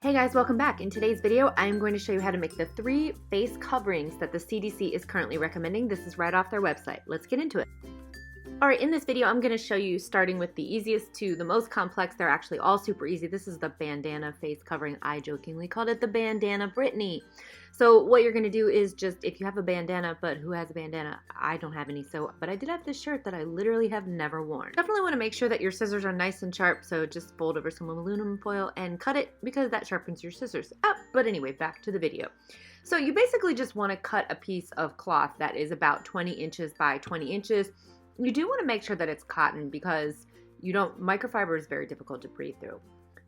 Hey guys, welcome back. In today's video, I'm going to show you how to make the 3 face coverings that the CDC is currently recommending. This is right off their website. Let's get into it. Alright, in this video, I'm going to show you starting with the easiest to the most complex. They're actually all super easy. This is the Bandana face covering. I jokingly called it the Bandana Brittany. So what you're going to do is just, if you have a bandana, but who has a bandana? I don't have any, but I did have this shirt that I literally have never worn. Definitely want to make sure that your scissors are nice and sharp, so just fold over some aluminum foil and cut it because that sharpens your scissors. But anyway, back to the video. So you basically just want to cut a piece of cloth that is about 20 inches by 20 inches. You do want to make sure that it's cotton because microfiber is very difficult to breathe through.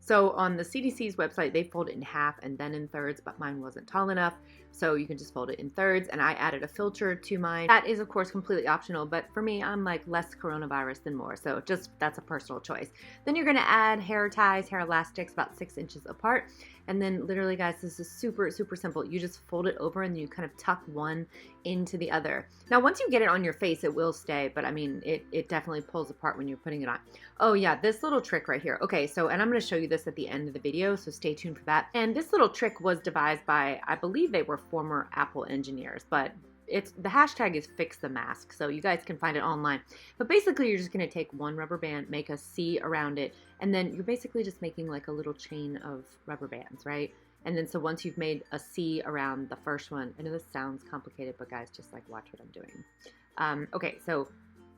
So on the CDC's website, they fold it in half and then in thirds, but mine wasn't tall enough. So you can just fold it in thirds, and I added a filter to mine. That is, of course, completely optional, but for me, I'm like less coronavirus than more. So that's a personal choice. Then you're going to add hair ties, hair elastics about 6 inches apart. And then literally, guys, this is super, super simple. You just fold it over and you kind of tuck one into the other. Now, once you get it on your face, it will stay, but I mean, it definitely pulls apart when you're putting it on. Oh yeah, this little trick right here. Okay, and I'm going to show you this at the end of the video, so stay tuned for that. And this little trick was devised by, I believe they were former Apple engineers, but the hashtag is fixthemask, so you guys can find it online. But basically, you're just going to take one rubber band, make a C around it, and then you're basically just making like a little chain of rubber bands, right? And then so once you've made a C around the first one, I know this sounds complicated, but guys, just like watch what I'm doing. Okay, so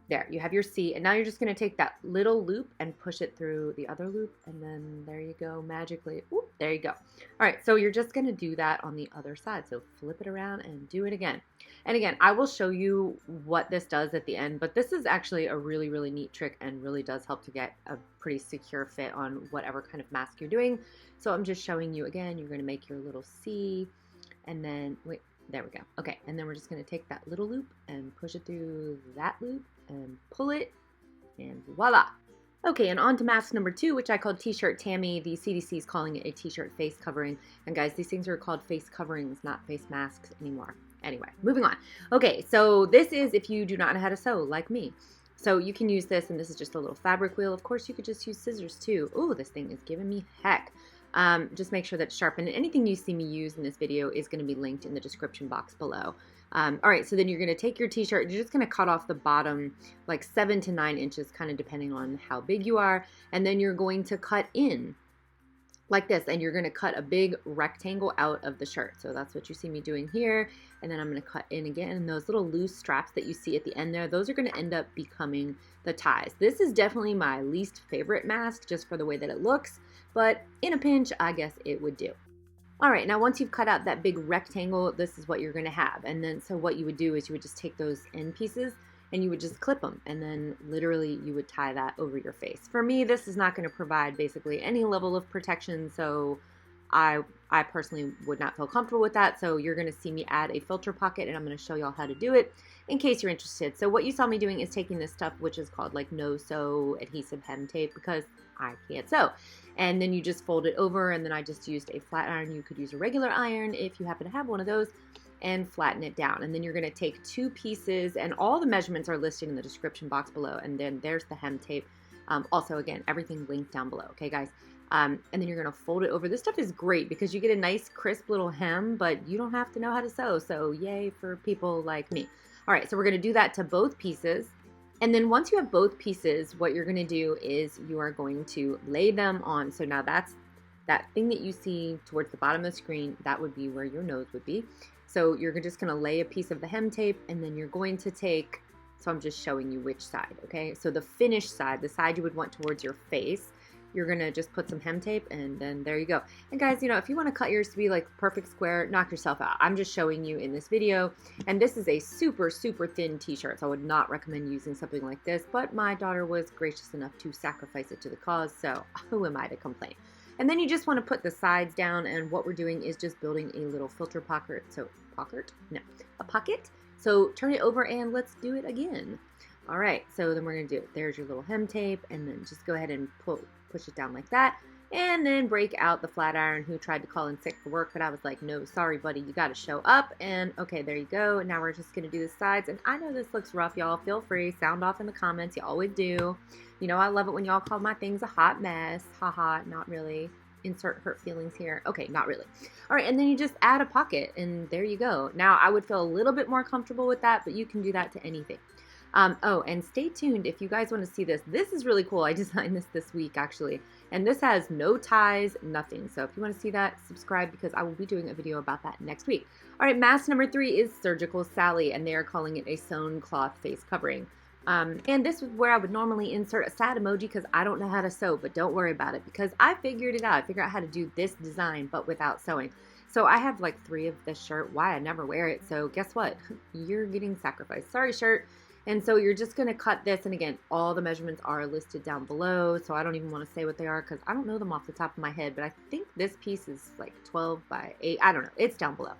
there, you have your C, and now you're just going to take that little loop and push it through the other loop, and then there you go, magically. Whoop, there you go. All right, so you're just going to do that on the other side. So flip it around and do it again. And again, I will show you what this does at the end, but this is actually a really, really neat trick and really does help to get a pretty secure fit on whatever kind of mask you're doing. So I'm just showing you again. You're going to make your little C, and then, wait, there we go. Okay, and then we're just going to take that little loop and push it through that loop and pull it, and voila. Okay, and on to mask number 2, which I called T-shirt Tammy. The CDC is calling it a T-shirt face covering. And guys, these things are called face coverings, not face masks anymore. Anyway, moving on. Okay, so this is if you do not know how to sew, like me. So you can use this, and this is just a little fabric wheel. Of course, you could just use scissors too. Oh, this thing is giving me heck. Just make sure that's sharpened. And anything you see me use in this video is going to be linked in the description box below. All right, so then you're going to take your T-shirt. You're just going to cut off the bottom like 7 to 9 inches, kind of depending on how big you are. And then you're going to cut in like this, and you're going to cut a big rectangle out of the shirt. So that's what you see me doing here. And then I'm going to cut in again, and those little loose straps that you see at the end there, those are going to end up becoming the ties. This is definitely my least favorite mask just for the way that it looks, but in a pinch, I guess it would do. All right, now once you've cut out that big rectangle, this is what you're going to have. And then so what you would do is you would just take those end pieces and you would just clip them, and then literally you would tie that over your face. For me, this is not going to provide basically any level of protection, so I personally would not feel comfortable with that. So you're going to see me add a filter pocket, and I'm going to show y'all how to do it in case you're interested. So what you saw me doing is taking this stuff, which is called like no-sew adhesive hem tape, because I can't sew. And then you just fold it over, and then I just used a flat iron. You could use a regular iron if you happen to have one of those, and flatten it down. And then you're going to take 2 pieces, and all the measurements are listed in the description box below, and then there's the hem tape. Also, again, everything linked down below, okay guys? And then you're going to fold it over. This stuff is great because you get a nice crisp little hem, but you don't have to know how to sew, so yay for people like me. All right, so we're going to do that to both pieces. And then once you have both pieces, what you're going to do is you are going to lay them on. So now that's that thing that you see towards the bottom of the screen, that would be where your nose would be. So you're just going to lay a piece of the hem tape, and then you're going to take, so I'm just showing you which side, okay? So the finished side, the side you would want towards your face, you're going to just put some hem tape, and then there you go. And guys, you know, if you want to cut yours to be like perfect square, knock yourself out. I'm just showing you in this video, and this is a super, super thin T-shirt, so I would not recommend using something like this, but my daughter was gracious enough to sacrifice it to the cause, so who am I to complain? And then you just want to put the sides down, and what we're doing is just building a little filter pocket. So a pocket. So turn it over and let's do it again. All right, so then we're going to do, there's your little hem tape, and then just go ahead and push it down like that, and then break out the flat iron who tried to call in sick for work, but I was like, no, sorry, buddy, you got to show up. And okay, there you go. Now we're just going to do the sides, and I know this looks rough, y'all. Feel free, sound off in the comments. You always do. You know, I love it when y'all call my things a hot mess. Haha, not really. insert hurt feelings here. Okay, not really. All right, and then you just add a pocket, and there you go. Now, I would feel a little bit more comfortable with that, but you can do that to anything. Oh, and stay tuned if you guys want to see this. This is really cool. I designed this week, actually. And this has no ties, nothing. So if you want to see that, subscribe because I will be doing a video about that next week. All right, mask number 3 is Surgical Sally, and they are calling it a sewn cloth face covering. And this is where I would normally insert a sad emoji because I don't know how to sew, but don't worry about it because I figured it out. I figured out how to do this design, but without sewing. So I have like 3 of this shirt. Why? I never wear it. So guess what? You're getting sacrificed. Sorry, shirt. And so you're just going to cut this. And again, all the measurements are listed down below. So I don't even want to say what they are because I don't know them off the top of my head. But I think this piece is like 12 by 8. I don't know. It's down below.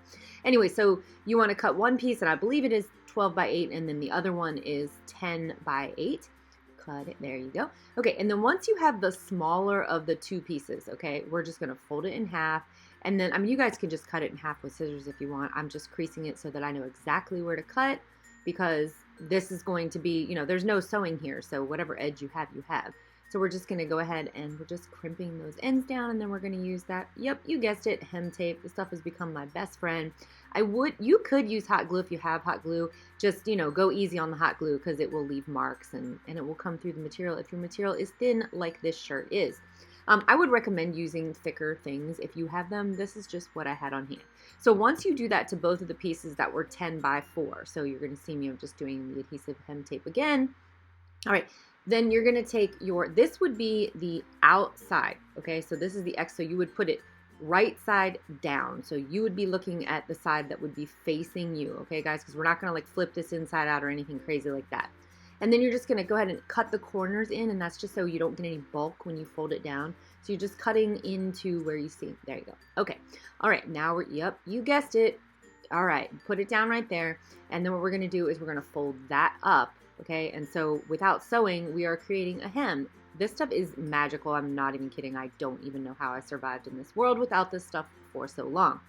Anyway, so you want to cut one piece, and I believe it is 12 by 8. And then the other one is 10 by 8. Cut it. There you go. Okay. And then once you have the smaller of the 2 pieces, okay, we're just going to fold it in half. And then, I mean, you guys can just cut it in half with scissors if you want. I'm just creasing it so that I know exactly where to cut because this is going to be, you know, there's no sewing here. So whatever edge you have, you have. So we're just going to go ahead and we're just crimping those ends down, and then we're going to use that. Yep, you guessed it, hem tape. This stuff has become my best friend. You could use hot glue if you have hot glue. Just, you know, go easy on the hot glue because it will leave marks and it will come through the material if your material is thin like this shirt is. I would recommend using thicker things if you have them. This is just what I had on hand. So once you do that to both of the pieces that were 10 by 4, so you're going to see me, I'm just doing the adhesive hem tape again. All right, then you're going to take this would be the outside, okay? So this is the X, so you would put it right side down. So you would be looking at the side that would be facing you, okay, guys? Because we're not going to like flip this inside out or anything crazy like that. And then you're just going to go ahead and cut the corners in, and that's just so you don't get any bulk when you fold it down. So you're just cutting into where you see. There you go. Okay. All right. Now yep, you guessed it. All right. Put it down right there. And then what we're going to do is we're going to fold that up. Okay. And so without sewing, we are creating a hem. This stuff is magical. I'm not even kidding. I don't even know how I survived in this world without this stuff for so long.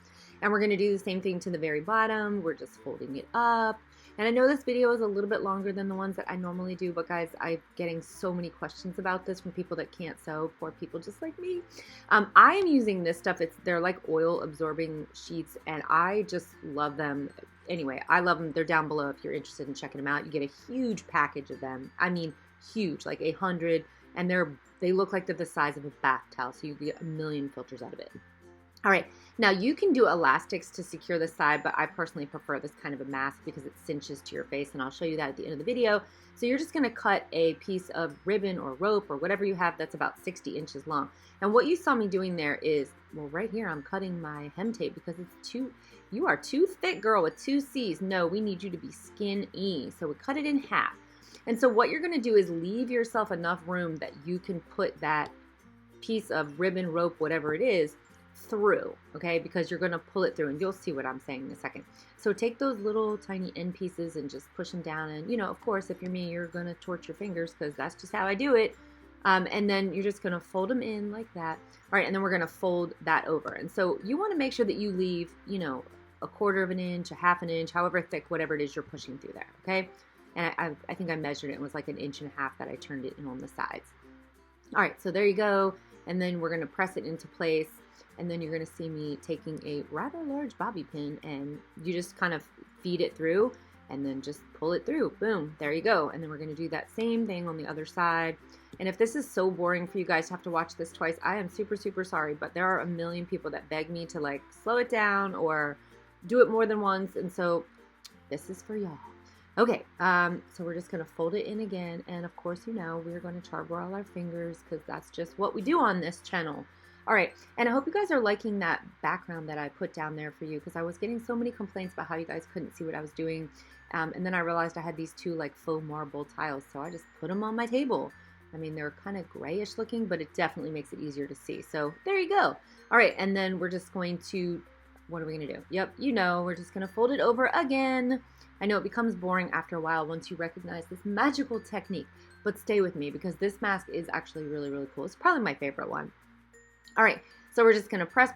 And we're going to do the same thing to the very bottom. We're just folding it up. And I know this video is a little bit longer than the ones that I normally do, but guys, I'm getting so many questions about this from people that can't sew, poor people just like me. I am using this stuff. They're like oil absorbing sheets, and I just love them. Anyway, I love them. They're down below if you're interested in checking them out. You get a huge package of them. I mean, huge, like 100, and they look like they're the size of a bath towel, so you get a million filters out of it. All right, now you can do elastics to secure the side, but I personally prefer this kind of a mask because it cinches to your face, and I'll show you that at the end of the video. So you're just gonna cut a piece of ribbon or rope or whatever you have that's about 60 inches long. And what you saw me doing there is, well, right here I'm cutting my hem tape because you are too thick, girl, with 2 C's. No, we need you to be skinny. So we cut it in half. And so what you're gonna do is leave yourself enough room that you can put that piece of ribbon, rope, whatever it is, through, okay, because you're going to pull it through, and you'll see what I'm saying in a second. So take those little tiny end pieces and just push them down, and you know, of course, if you're me, you're going to torch your fingers because that's just how I do it. And then you're just going to fold them in like that. All right, and then we're going to fold that over. And so you want to make sure that you leave, you know, 1/4 of an inch, 1/2 inch, however thick, whatever it is you're pushing through there, okay? And I think I measured it. It was like 1.5 inches that I turned it in on the sides. All right, so there you go. And then we're going to press it into place. And then you're going to see me taking a rather large bobby pin, and you just kind of feed it through and then just pull it through. Boom, there you go. And then we're going to do that same thing on the other side. And if this is so boring for you guys to have to watch this twice, I am super, super sorry. But there are a million people that beg me to like slow it down or do it more than once. And so this is for y'all. Okay, so we're just going to fold it in again. And of course, you know, we're going to charbroil our fingers because that's just what we do on this channel. All right, and I hope you guys are liking that background that I put down there for you because I was getting so many complaints about how you guys couldn't see what I was doing. And then I realized I had these 2 like faux marble tiles, so I just put them on my table. I mean, they're kind of grayish looking, but it definitely makes it easier to see. So there you go. All right, and then we're just going to, what are we gonna do? Yep, you know, we're just gonna fold it over again. I know it becomes boring after a while once you recognize this magical technique, but stay with me because this mask is actually really, really cool. It's probably my favorite one. All right, so we're just gonna press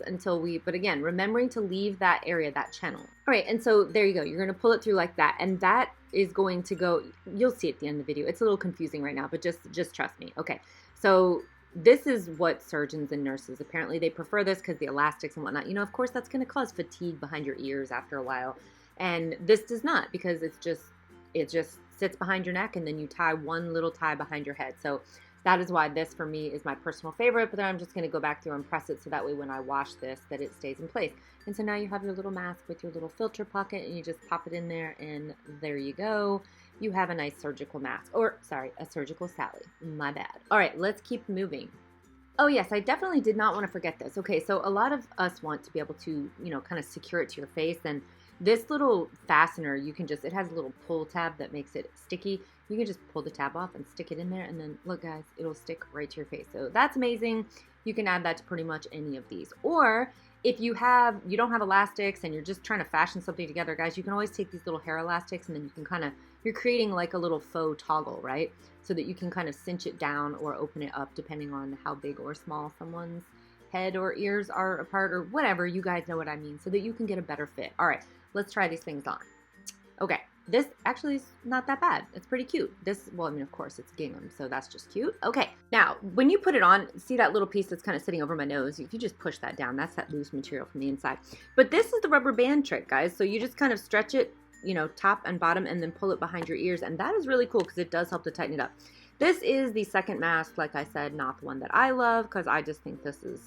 until but again, remembering to leave that area, that channel. All right, and so there you go. You're gonna pull it through like that, and that is going to go, you'll see at the end of the video. It's a little confusing right now, but just trust me. Okay, so this is what surgeons and nurses, apparently they prefer this because the elastics and whatnot, you know, of course that's going to cause fatigue behind your ears after a while. And this does not, because it just sits behind your neck, and then you tie one little tie behind your head. So that is why this for me is my personal favorite, but then I'm just going to go back through and press it so that way when I wash this, that it stays in place. And so now you have your little mask with your little filter pocket, and you just pop it in there, and there you go. You have a nice surgical mask, or sorry, a surgical Sally, my bad. All right, let's keep moving. Oh yes, I definitely did not want to forget this. Okay, so a lot of us want to be able to, you know, kind of secure it to your face, and this little fastener, you can just, it has a little pull tab that makes it sticky. You can just pull the tab off and stick it in there, and then look guys, it'll stick right to your face. So that's amazing. You can add that to pretty much any of these. Or if you don't have elastics and you're just trying to fashion something together, guys, you can always take these little hair elastics, and then you can kind of, you're creating like a little faux toggle, right? So that you can kind of cinch it down or open it up depending on how big or small someone's head or ears are apart, or whatever, you guys know what I mean, so that you can get a better fit. All right, let's try these things on. Okay, this actually is not that bad. It's pretty cute. This, well, I mean, of course, it's gingham, so that's just cute. Okay, now, when you put it on, see that little piece that's kind of sitting over my nose? If you just push that down, that's that loose material from the inside. But this is the rubber band trick, guys. So you just kind of stretch it, you know, top and bottom, and then pull it behind your ears, and that is really cool because it does help to tighten it up. This is the second mask, like I said, not the one that I love, because I just think this is,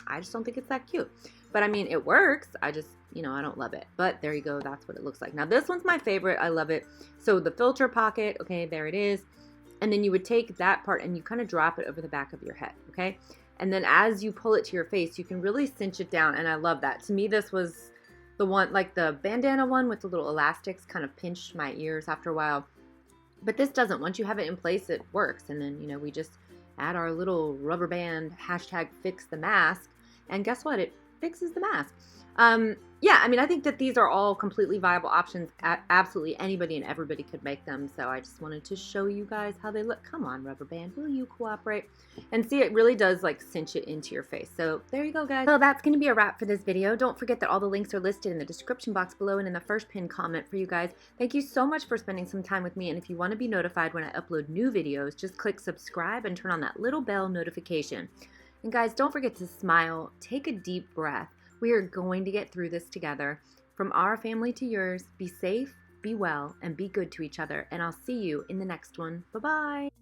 I just don't think it's that cute. But I mean, it works. I just, you know, I don't love it. But there you go. That's what it looks like. Now, this one's my favorite. I love it. So the filter pocket, okay, there it is. And then you would take that part and you kind of drop it over the back of your head, okay? And then as you pull it to your face, you can really cinch it down. And I love that. To me, this was the one, like the bandana one with the little elastics kind of pinched my ears after a while. But this doesn't. Once you have it in place, it works. And then, you know, we just add our little rubber band hashtag fix the mask. And guess what? It fixes the mask. Yeah, I mean, I think that these are all completely viable options. Absolutely anybody and everybody could make them. So I just wanted to show you guys how they look. Come on, rubber band, will you cooperate? And see, it really does like cinch it into your face. So there you go, guys. So that's going to be a wrap for this video. Don't forget that all the links are listed in the description box below and in the first pinned comment for you guys. Thank you so much for spending some time with me. And if you want to be notified when I upload new videos, just click subscribe and turn on that little bell notification. And guys, don't forget to smile. Take a deep breath. We are going to get through this together. From our family to yours, be safe, be well, and be good to each other. And I'll see you in the next one. Bye-bye.